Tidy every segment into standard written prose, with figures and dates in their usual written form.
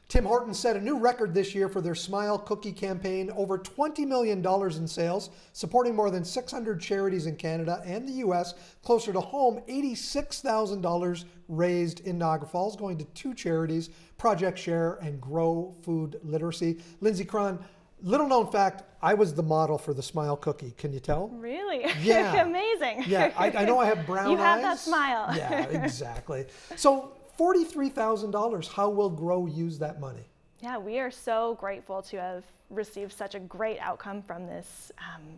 Tim Hortons set a new record this year for their Smile Cookie campaign, over $20 million in sales, supporting more than 600 charities in Canada and the US. Closer to home, $86,000 raised in Niagara Falls, going to two charities, Project Share and Grow Food Literacy. Lindsay, Krahn, little known fact, I was the model for the Smile Cookie. Can you tell? Really? Yeah. Amazing. Yeah, I know I have brown eyes. You have that smile. Yeah, exactly. So $43,000, how will Grow use that money? Yeah, we are so grateful to have received such a great outcome from this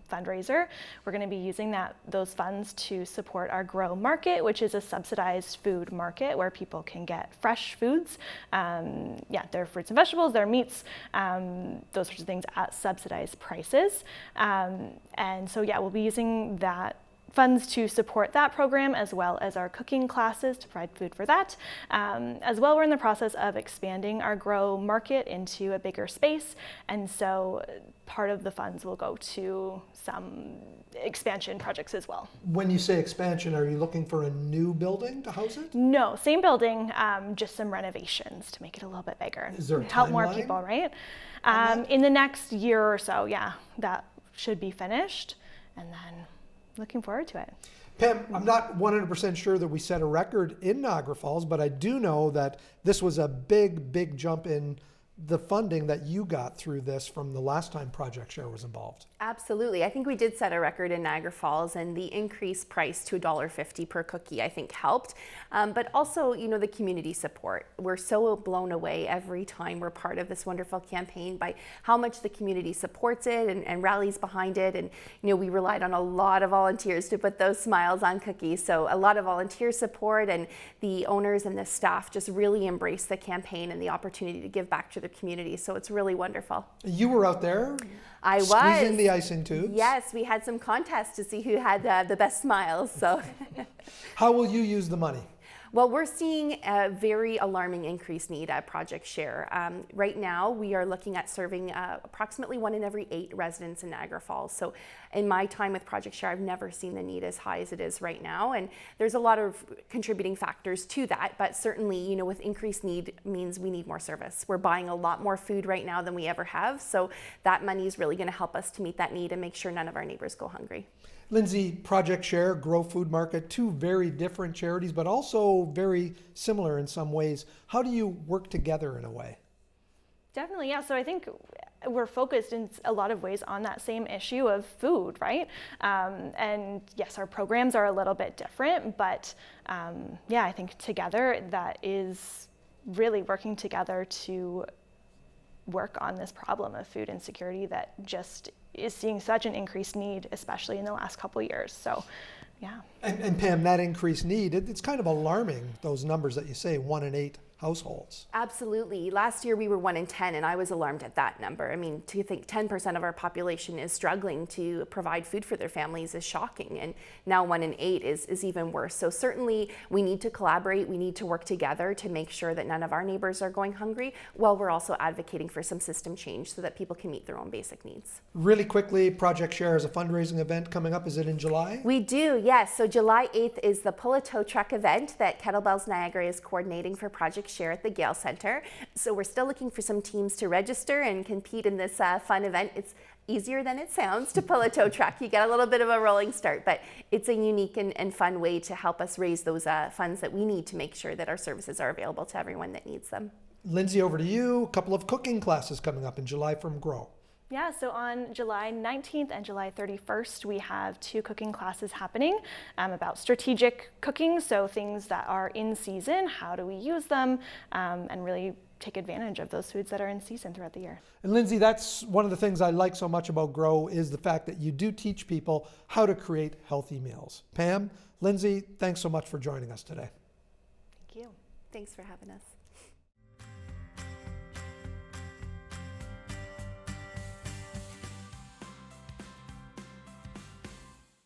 fundraiser. We're going to be using those funds to support our Grow Market, which is a subsidized food market where people can get fresh foods, their fruits and vegetables, their meats, those sorts of things at subsidized prices. And so we'll be using that funds to support that program, as well as our cooking classes to provide food for that. As well, we're in the process of expanding our Grow Market into a bigger space, and so part of the funds will go to some expansion projects as well. When you say expansion, are you looking for a new building to house it? No, same building, just some renovations to make it a little bit bigger. Is there a help more timeline people, right? on that? In the next year or so, that should be finished, and then looking forward to it. Pam, I'm not 100% sure that we set a record in Niagara Falls, but I do know that this was a big jump in the funding that you got through this from the last time Project Share was involved. Absolutely. I think we did set a record in Niagara Falls, and the increased price to $1.50 per cookie, I think, helped. But also, the community support. We're so blown away every time we're part of this wonderful campaign by how much the community supports it and rallies behind it. And, we relied on a lot of volunteers to put those smiles on cookies. So a lot of volunteer support, and the owners and the staff just really embrace the campaign and the opportunity to give back to the community. So it's really wonderful. You were out there? I was. Squeezing the icing tubes? Yes, we had some contests to see who had the best smiles. So, how will you use the money? Well, we're seeing a very alarming increased need at Project Share. Right now, we are looking at serving approximately 1 in every 8 residents in Niagara Falls. So in my time with Project Share, I've never seen the need as high as it is right now. And there's a lot of contributing factors to that, but certainly, with increased need means we need more service. We're buying a lot more food right now than we ever have. So that money is really going to help us to meet that need and make sure none of our neighbors go hungry. Lindsay, Project Share, Grow Food Market, two very different charities, but also very similar in some ways. How do you work together in a way? Definitely, yeah. So I think we're focused in a lot of ways on that same issue of food, right? And yes, our programs are a little bit different, but I think together that is really working together to work on this problem of food insecurity that just is seeing such an increased need, especially in the last couple of years. So, yeah. And Pam, that increased need, it's kind of alarming, those numbers that you say, 1 in 8 households. Absolutely. Last year we were 1 in 10, and I was alarmed at that number. I mean, to think 10% of our population is struggling to provide food for their families is shocking, and now 1 in 8 is even worse. So certainly we need to collaborate, we need to work together to make sure that none of our neighbors are going hungry, while we're also advocating for some system change so that people can meet their own basic needs. Really quickly, Project Share is a fundraising event coming up. Is it in July? We do, yes. So July 8th is the Pull a Tow Truck event that Kettlebells Niagara is coordinating for Project Share at the Gale Center. So we're still looking for some teams to register and compete in this fun event. It's easier than it sounds to pull a tow truck. You get a little bit of a rolling start, but it's a unique and fun way to help us raise those funds that we need to make sure that our services are available to everyone that needs them. Lindsay, over to you. A couple of cooking classes coming up in July from Grow. Yeah, so on July 19th and July 31st, we have 2 cooking classes happening about strategic cooking, so things that are in season, how do we use them, and really take advantage of those foods that are in season throughout the year. And Lindsay, that's one of the things I like so much about Grow is the fact that you do teach people how to create healthy meals. Pam, Lindsay, thanks so much for joining us today. Thank you. Thanks for having us.